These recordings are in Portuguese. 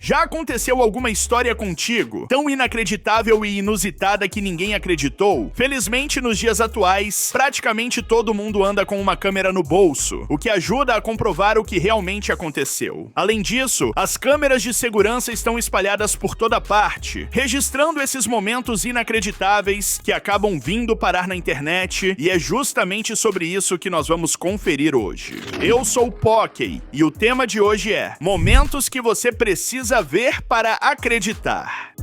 Já aconteceu alguma história contigo tão inacreditável e inusitada que ninguém acreditou? Felizmente, nos dias atuais, praticamente todo mundo anda com uma câmera no bolso, o que ajuda a comprovar o que realmente aconteceu. Além disso, as câmeras de segurança estão espalhadas por toda parte, registrando esses momentos inacreditáveis que acabam vindo parar na internet, e é justamente sobre isso que nós vamos conferir hoje. Eu sou o Pockey e o tema de hoje é momentos que você precisa ver para acreditar.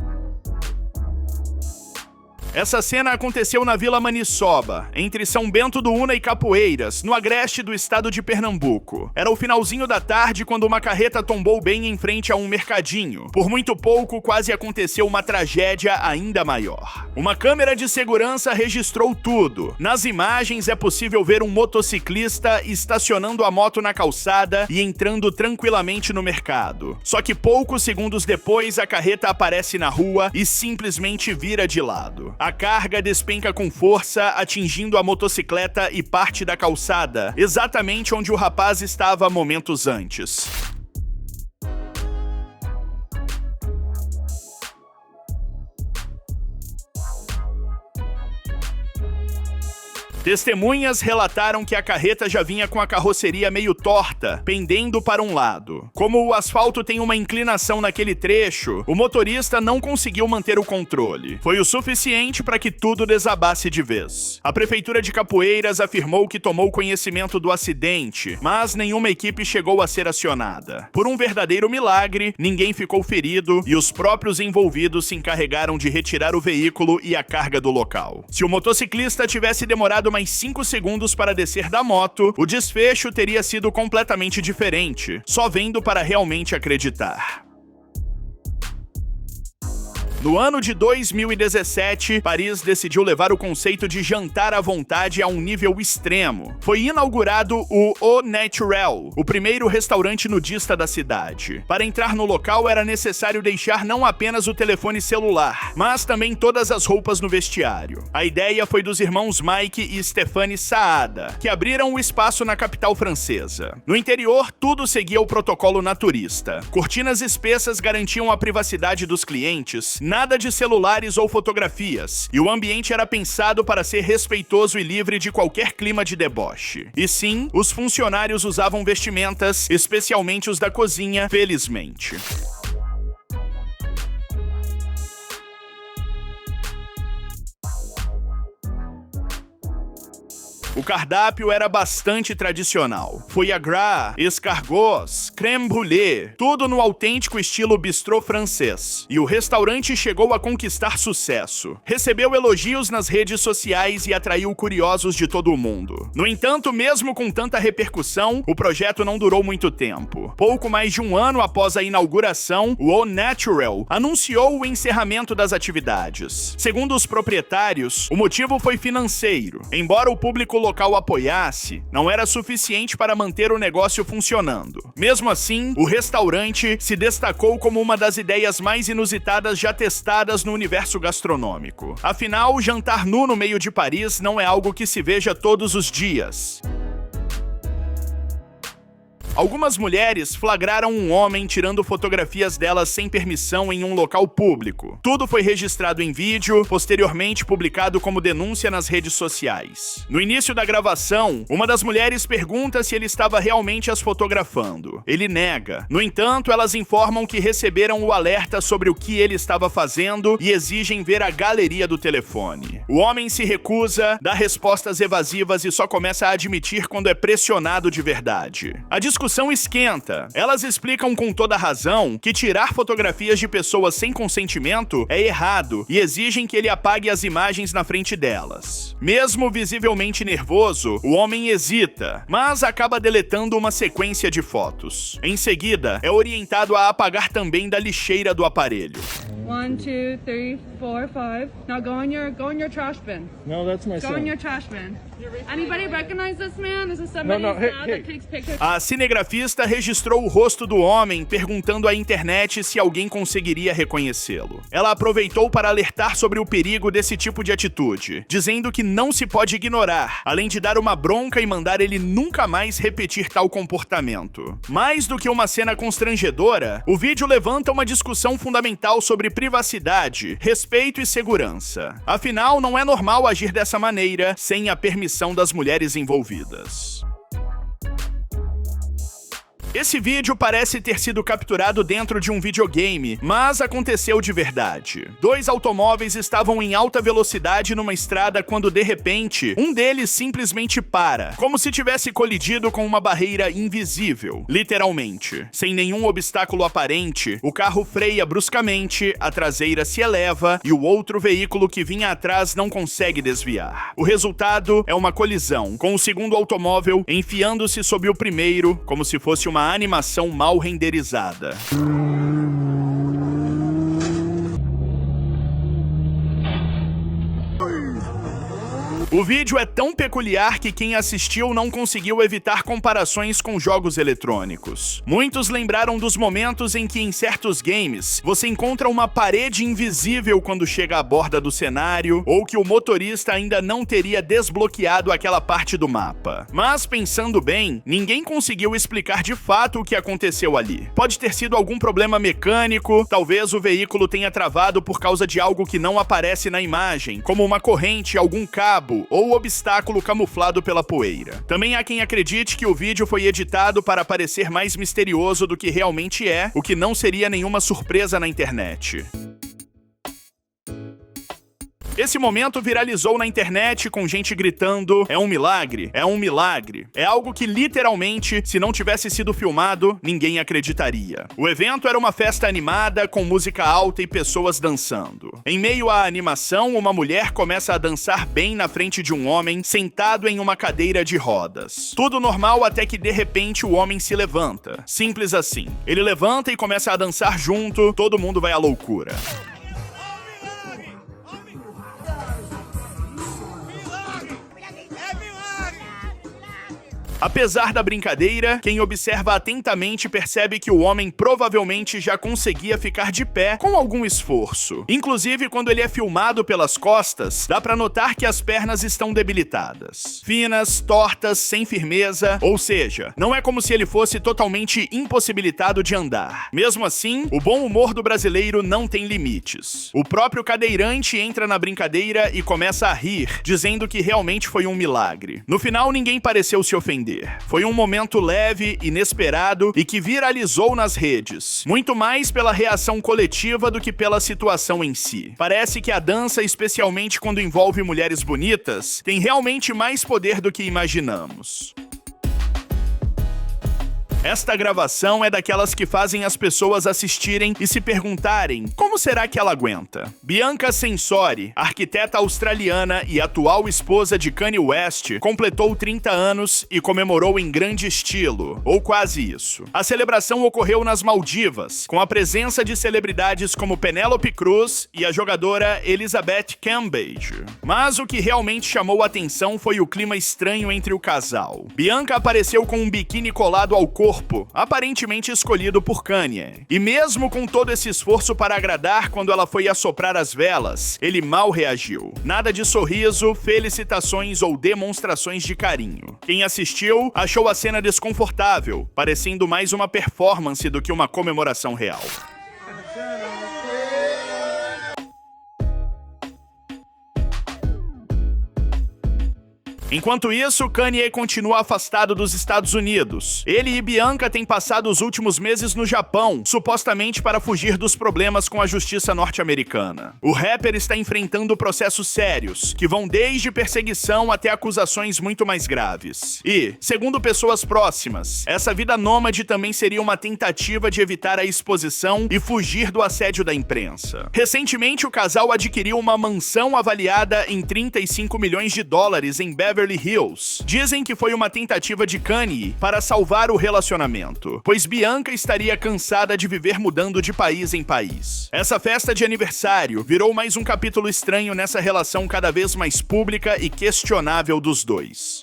Essa cena aconteceu na Vila Maniçoba, entre São Bento do Una e Capoeiras, no agreste do estado de Pernambuco. Era o finalzinho da tarde quando uma carreta tombou bem em frente a um mercadinho. Por muito pouco, quase aconteceu uma tragédia ainda maior. Uma câmera de segurança registrou tudo. Nas imagens é possível ver um motociclista estacionando a moto na calçada e entrando tranquilamente no mercado. Só que poucos segundos depois, a carreta aparece na rua e simplesmente vira de lado. A carga despenca com força, atingindo a motocicleta e parte da calçada, exatamente onde o rapaz estava momentos antes. Testemunhas relataram que a carreta já vinha com a carroceria meio torta, pendendo para um lado. Como o asfalto tem uma inclinação naquele trecho, o motorista não conseguiu manter o controle. Foi o suficiente para que tudo desabasse de vez. A Prefeitura de Capoeiras afirmou que tomou conhecimento do acidente, mas nenhuma equipe chegou a ser acionada. Por um verdadeiro milagre, ninguém ficou ferido e os próprios envolvidos se encarregaram de retirar o veículo e a carga do local. Se o motociclista tivesse demorado mais 5 segundos para descer da moto, o desfecho teria sido completamente diferente, só vendo para realmente acreditar. No ano de 2017, Paris decidiu levar o conceito de jantar à vontade a um nível extremo. Foi inaugurado o Au Naturel, o primeiro restaurante nudista da cidade. Para entrar no local era necessário deixar não apenas o telefone celular, mas também todas as roupas no vestiário. A ideia foi dos irmãos Mike e Stéphane Saada, que abriram o espaço na capital francesa. No interior, tudo seguia o protocolo naturista. Cortinas espessas garantiam a privacidade dos clientes, nada de celulares ou fotografias, e o ambiente era pensado para ser respeitoso e livre de qualquer clima de deboche. E sim, os funcionários usavam vestimentas, especialmente os da cozinha, felizmente. O cardápio era bastante tradicional. Foie gras, escargots, crème brûlée, tudo no autêntico estilo bistrô francês. E o restaurante chegou a conquistar sucesso. Recebeu elogios nas redes sociais e atraiu curiosos de todo o mundo. No entanto, mesmo com tanta repercussão, o projeto não durou muito tempo. Pouco mais de um ano após a inauguração, o Au Naturel anunciou o encerramento das atividades. Segundo os proprietários, o motivo foi financeiro. Embora o público local apoiasse, não era suficiente para manter o negócio funcionando. Mesmo assim, o restaurante se destacou como uma das ideias mais inusitadas já testadas no universo gastronômico. Afinal, jantar nu no meio de Paris não é algo que se veja todos os dias. Algumas mulheres flagraram um homem tirando fotografias delas sem permissão em um local público. Tudo foi registrado em vídeo, posteriormente publicado como denúncia nas redes sociais. No início da gravação, uma das mulheres pergunta se ele estava realmente as fotografando. Ele nega. No entanto, elas informam que receberam o alerta sobre o que ele estava fazendo e exigem ver a galeria do telefone. O homem se recusa, dá respostas evasivas e só começa a admitir quando é pressionado de verdade. A discussão esquenta. Elas explicam com toda razão que tirar fotografias de pessoas sem consentimento é errado e exigem que ele apague as imagens na frente delas. Mesmo visivelmente nervoso, o homem hesita, mas acaba deletando uma sequência de fotos. Em seguida, é orientado a apagar também da lixeira do aparelho. 1, 2, 3, 4, 5. Now go in your trash bin. No, that's my son. Go in your trash bin. Anybody recognize this man? This is somebody's dad that takes pictures. A cinegrafista registrou o rosto do homem, perguntando à internet se alguém conseguiria reconhecê-lo. Ela aproveitou para alertar sobre o perigo desse tipo de atitude, dizendo que não se pode ignorar, além de dar uma bronca e mandar ele nunca mais repetir tal comportamento. Mais do que uma cena constrangedora, o vídeo levanta uma discussão fundamental sobre privacidade, respeito e segurança. Afinal, não é normal agir dessa maneira sem a permissão das mulheres envolvidas. Esse vídeo parece ter sido capturado dentro de um videogame, mas aconteceu de verdade. Dois automóveis estavam em alta velocidade numa estrada quando, de repente, um deles simplesmente para, como se tivesse colidido com uma barreira invisível, literalmente. Sem nenhum obstáculo aparente, o carro freia bruscamente, a traseira se eleva e o outro veículo que vinha atrás não consegue desviar. O resultado é uma colisão, com o segundo automóvel enfiando-se sob o primeiro, como se fosse uma animação mal renderizada. O vídeo é tão peculiar que quem assistiu não conseguiu evitar comparações com jogos eletrônicos. Muitos lembraram dos momentos em que, em certos games, você encontra uma parede invisível quando chega à borda do cenário, ou que o motorista ainda não teria desbloqueado aquela parte do mapa. Mas, pensando bem, ninguém conseguiu explicar de fato o que aconteceu ali. Pode ter sido algum problema mecânico, talvez o veículo tenha travado por causa de algo que não aparece na imagem, como uma corrente, algum cabo, ou obstáculo camuflado pela poeira. Também há quem acredite que o vídeo foi editado para parecer mais misterioso do que realmente é, o que não seria nenhuma surpresa na internet. Esse momento viralizou na internet com gente gritando: "É um milagre, é um milagre". É algo que literalmente, se não tivesse sido filmado, ninguém acreditaria. O evento era uma festa animada, com música alta e pessoas dançando. Em meio à animação, uma mulher começa a dançar bem na frente de um homem sentado em uma cadeira de rodas. Tudo normal até que de repente o homem se levanta. Simples assim. Ele levanta e começa a dançar junto, todo mundo vai à loucura. Apesar da brincadeira, quem observa atentamente percebe que o homem provavelmente já conseguia ficar de pé com algum esforço. Inclusive, quando ele é filmado pelas costas, dá pra notar que as pernas estão debilitadas. Finas, tortas, sem firmeza, ou seja, não é como se ele fosse totalmente impossibilitado de andar. Mesmo assim, o bom humor do brasileiro não tem limites. O próprio cadeirante entra na brincadeira e começa a rir, dizendo que realmente foi um milagre. No final, ninguém pareceu se ofender. Foi um momento leve, inesperado e que viralizou nas redes. Muito mais pela reação coletiva do que pela situação em si. Parece que a dança, especialmente quando envolve mulheres bonitas, tem realmente mais poder do que imaginamos. Esta gravação é daquelas que fazem as pessoas assistirem e se perguntarem: como será que ela aguenta? Bianca Censori, arquiteta australiana e atual esposa de Kanye West, completou 30 anos e comemorou em grande estilo, ou quase isso. A celebração ocorreu nas Maldivas, com a presença de celebridades como Penélope Cruz e a jogadora Elizabeth Cambage. Mas o que realmente chamou a atenção foi o clima estranho entre o casal. Bianca apareceu com um biquíni colado ao corpo, aparentemente escolhido por Kanye. E mesmo com todo esse esforço para agradar, quando ela foi assoprar as velas, ele mal reagiu. Nada de sorriso, felicitações ou demonstrações de carinho. Quem assistiu achou a cena desconfortável, parecendo mais uma performance do que uma comemoração real. Enquanto isso, Kanye continua afastado dos Estados Unidos. Ele e Bianca têm passado os últimos meses no Japão, supostamente para fugir dos problemas com a justiça norte-americana. O rapper está enfrentando processos sérios, que vão desde perseguição até acusações muito mais graves. E, segundo pessoas próximas, essa vida nômade também seria uma tentativa de evitar a exposição e fugir do assédio da imprensa. Recentemente, o casal adquiriu uma mansão avaliada em $35 milhões em Beverly Beverly Hills. Dizem que foi uma tentativa de Kanye para salvar o relacionamento, pois Bianca estaria cansada de viver mudando de país em país. Essa festa de aniversário virou mais um capítulo estranho nessa relação cada vez mais pública e questionável dos dois.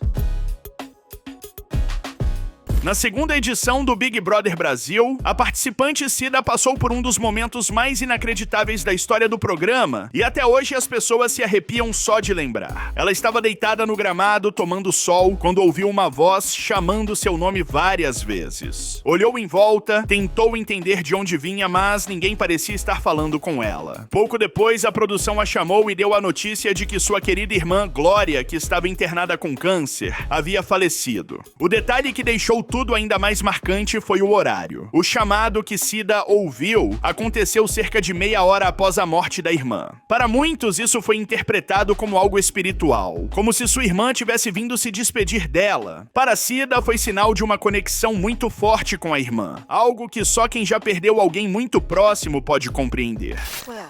Na segunda edição do Big Brother Brasil, a participante Cida passou por um dos momentos mais inacreditáveis da história do programa e até hoje as pessoas se arrepiam só de lembrar. Ela estava deitada no gramado tomando sol quando ouviu uma voz chamando seu nome várias vezes. Olhou em volta, tentou entender de onde vinha, mas ninguém parecia estar falando com ela. Pouco depois, a produção a chamou e deu a notícia de que sua querida irmã Glória, que estava internada com câncer, havia falecido. O detalhe que deixou tudo ainda mais marcante foi o horário. O chamado que Cida ouviu aconteceu cerca de meia hora após a morte da irmã. Para muitos, isso foi interpretado como algo espiritual, como se sua irmã tivesse vindo se despedir dela. Para Cida, foi sinal de uma conexão muito forte com a irmã, algo que só quem já perdeu alguém muito próximo pode compreender. Ué,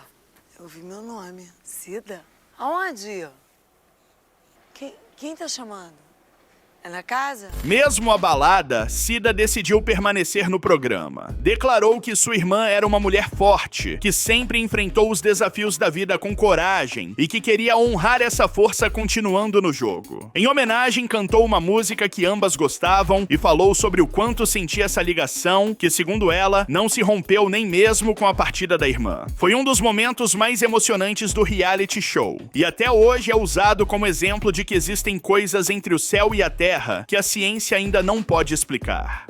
eu ouvi meu nome. Cida? Aonde? Quem tá chamando? É na casa? Mesmo abalada, Cida decidiu permanecer no programa. Declarou que sua irmã era uma mulher forte, que sempre enfrentou os desafios da vida com coragem e que queria honrar essa força continuando no jogo. Em homenagem, cantou uma música que ambas gostavam e falou sobre o quanto sentia essa ligação, que, segundo ela, não se rompeu nem mesmo com a partida da irmã. Foi um dos momentos mais emocionantes do reality show, e até hoje é usado como exemplo de que existem coisas entre o céu e a terra que a ciência ainda não pode explicar.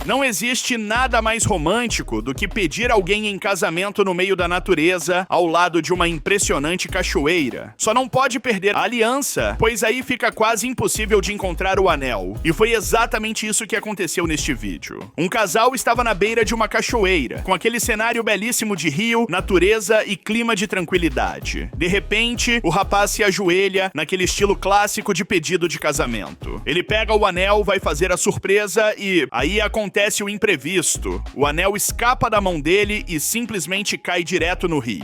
Não existe nada mais romântico do que pedir alguém em casamento no meio da natureza, ao lado de uma impressionante cachoeira. Só não pode perder a aliança, pois aí fica quase impossível de encontrar o anel. E foi exatamente isso que aconteceu neste vídeo. Um casal estava na beira de uma cachoeira, com aquele cenário belíssimo de rio, natureza e clima de tranquilidade. De repente, o rapaz se ajoelha naquele estilo clássico de pedido de casamento. Ele pega o anel, vai fazer a surpresa e aí acontece o imprevisto. O anel escapa da mão dele e simplesmente cai direto no rio.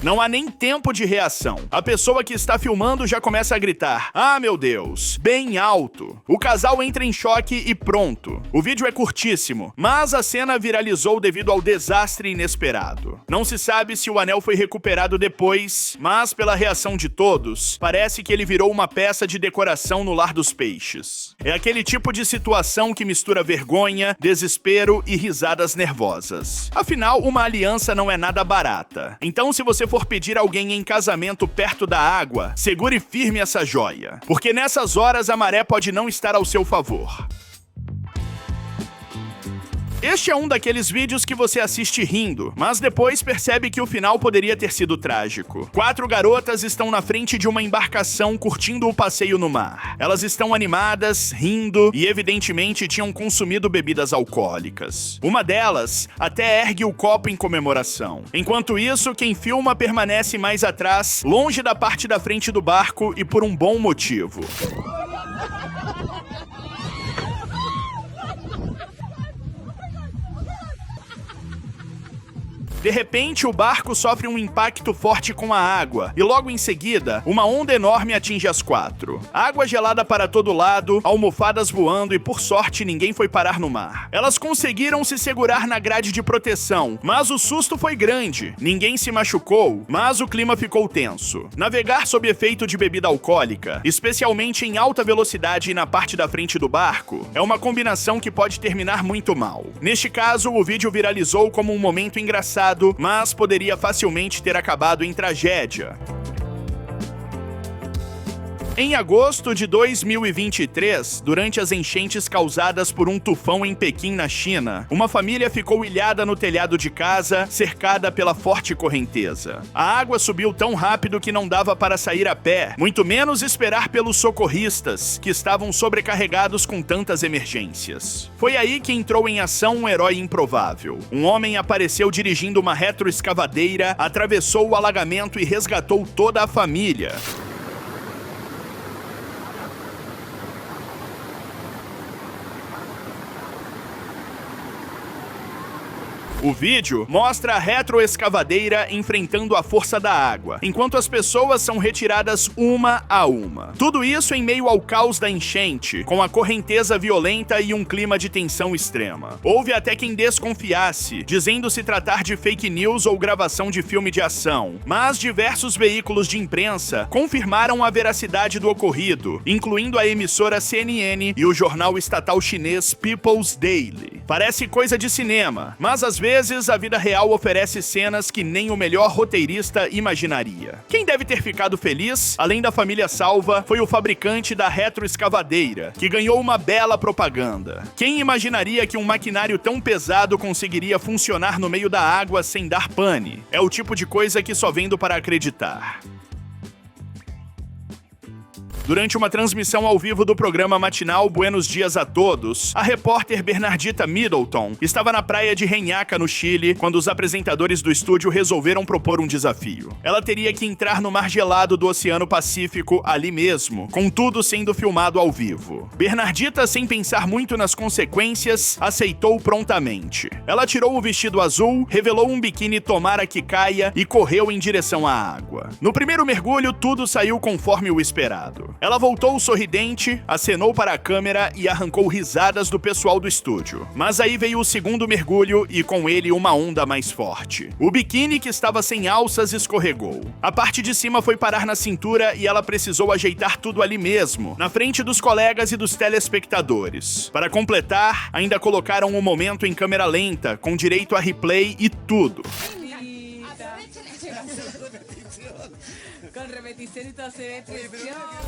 Não há nem tempo de reação. A pessoa que está filmando já começa a gritar: "Ah, meu Deus!" bem alto. O casal entra em choque e pronto. O vídeo é curtíssimo, mas a cena viralizou devido ao desastre inesperado. Não se sabe se o anel foi recuperado depois, mas pela reação de todos, parece que ele virou uma peça de decoração no lar dos peixes. É aquele tipo de situação que mistura vergonha, desespero e risadas nervosas. Afinal, uma aliança não é nada barata. Então, se você for pedir alguém em casamento perto da água, segure firme essa joia, porque nessas horas a maré pode não estar ao seu favor. Este é um daqueles vídeos que você assiste rindo, mas depois percebe que o final poderia ter sido trágico. 4 garotas estão na frente de uma embarcação curtindo o passeio no mar. Elas estão animadas, rindo e evidentemente tinham consumido bebidas alcoólicas. Uma delas até ergue o copo em comemoração. Enquanto isso, quem filma permanece mais atrás, longe da parte da frente do barco e por um bom motivo. De repente, o barco sofre um impacto forte com a água, e logo em seguida, uma onda enorme atinge as 4. Água gelada para todo lado, almofadas voando e, por sorte, ninguém foi parar no mar. Elas conseguiram se segurar na grade de proteção, mas o susto foi grande. Ninguém se machucou, mas o clima ficou tenso. Navegar sob efeito de bebida alcoólica, especialmente em alta velocidade e na parte da frente do barco, é uma combinação que pode terminar muito mal. Neste caso, o vídeo viralizou como um momento engraçado, mas poderia facilmente ter acabado em tragédia. Em agosto de 2023, durante as enchentes causadas por um tufão em Pequim, na China, uma família ficou ilhada no telhado de casa, cercada pela forte correnteza. A água subiu tão rápido que não dava para sair a pé, muito menos esperar pelos socorristas, que estavam sobrecarregados com tantas emergências. Foi aí que entrou em ação um herói improvável. Um homem apareceu dirigindo uma retroescavadeira, atravessou o alagamento e resgatou toda a família. O vídeo mostra a retroescavadeira enfrentando a força da água, enquanto as pessoas são retiradas uma a uma. Tudo isso em meio ao caos da enchente, com a correnteza violenta e um clima de tensão extrema. Houve até quem desconfiasse, dizendo se tratar de fake news ou gravação de filme de ação, mas diversos veículos de imprensa confirmaram a veracidade do ocorrido, incluindo a emissora CNN e o jornal estatal chinês People's Daily. Parece coisa de cinema, mas às vezes a vida real oferece cenas que nem o melhor roteirista imaginaria. Quem deve ter ficado feliz, além da família salva, foi o fabricante da retroescavadeira, que ganhou uma bela propaganda. Quem imaginaria que um maquinário tão pesado conseguiria funcionar no meio da água sem dar pane? É o tipo de coisa que só vendo para acreditar. Durante uma transmissão ao vivo do programa matinal Buenos Dias a Todos, a repórter Bernardita Middleton estava na praia de Reñaca, no Chile, quando os apresentadores do estúdio resolveram propor um desafio. Ela teria que entrar no mar gelado do Oceano Pacífico ali mesmo, com tudo sendo filmado ao vivo. Bernardita, sem pensar muito nas consequências, aceitou prontamente. Ela tirou o vestido azul, revelou um biquíni tomara que caia e correu em direção à água. No primeiro mergulho, tudo saiu conforme o esperado. Ela voltou sorridente, acenou para a câmera e arrancou risadas do pessoal do estúdio. Mas aí veio o segundo mergulho e com ele uma onda mais forte. O biquíni, que estava sem alças, escorregou. A parte de cima foi parar na cintura e ela precisou ajeitar tudo ali mesmo, na frente dos colegas e dos telespectadores. Para completar, ainda colocaram o momento em câmera lenta, com direito a replay e tudo.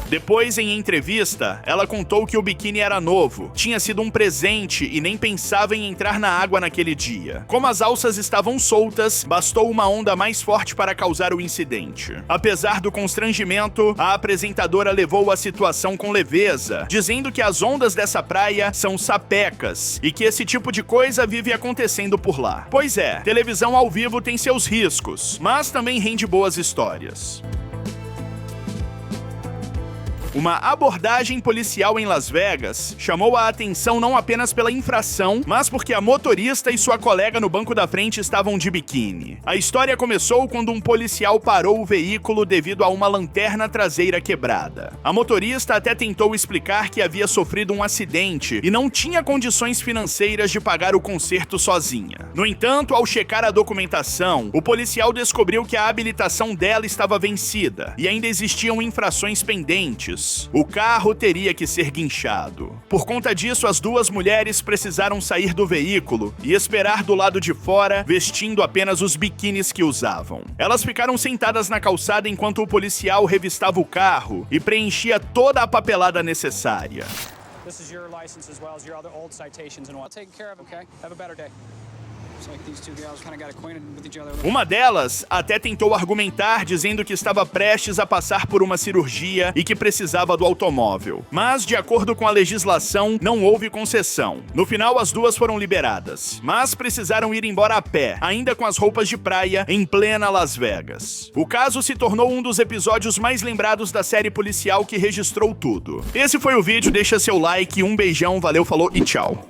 Depois, em entrevista, ela contou que o biquíni era novo, tinha sido um presente e nem pensava em entrar na água naquele dia. Como as alças estavam soltas, bastou uma onda mais forte para causar o incidente. Apesar do constrangimento, a apresentadora levou a situação com leveza, dizendo que as ondas dessa praia são sapecas e que esse tipo de coisa vive acontecendo por lá. Pois é, televisão ao vivo tem seus riscos, mas também rende boas histórias. Uma abordagem policial em Las Vegas chamou a atenção não apenas pela infração, mas porque a motorista e sua colega no banco da frente estavam de biquíni. A história começou quando um policial parou o veículo devido a uma lanterna traseira quebrada. A motorista até tentou explicar que havia sofrido um acidente e não tinha condições financeiras de pagar o conserto sozinha. No entanto, ao checar a documentação, o policial descobriu que a habilitação dela estava vencida e ainda existiam infrações pendentes. O carro teria que ser guinchado. Por conta disso, as duas mulheres precisaram sair do veículo e esperar do lado de fora, vestindo apenas os biquínis que usavam. Elas ficaram sentadas na calçada enquanto o policial revistava o carro e preenchia toda a papelada necessária. This is your license as well as your other old citations and what. Taken care of, okay? Have a better day. Uma delas até tentou argumentar dizendo que estava prestes a passar por uma cirurgia e que precisava do automóvel. Mas, de acordo com a legislação, não houve concessão. No final, as duas foram liberadas, mas precisaram ir embora a pé, ainda com as roupas de praia, em plena Las Vegas. O caso se tornou um dos episódios mais lembrados da série policial que registrou tudo. Esse foi o vídeo, deixa seu like, um beijão, valeu, falou e tchau.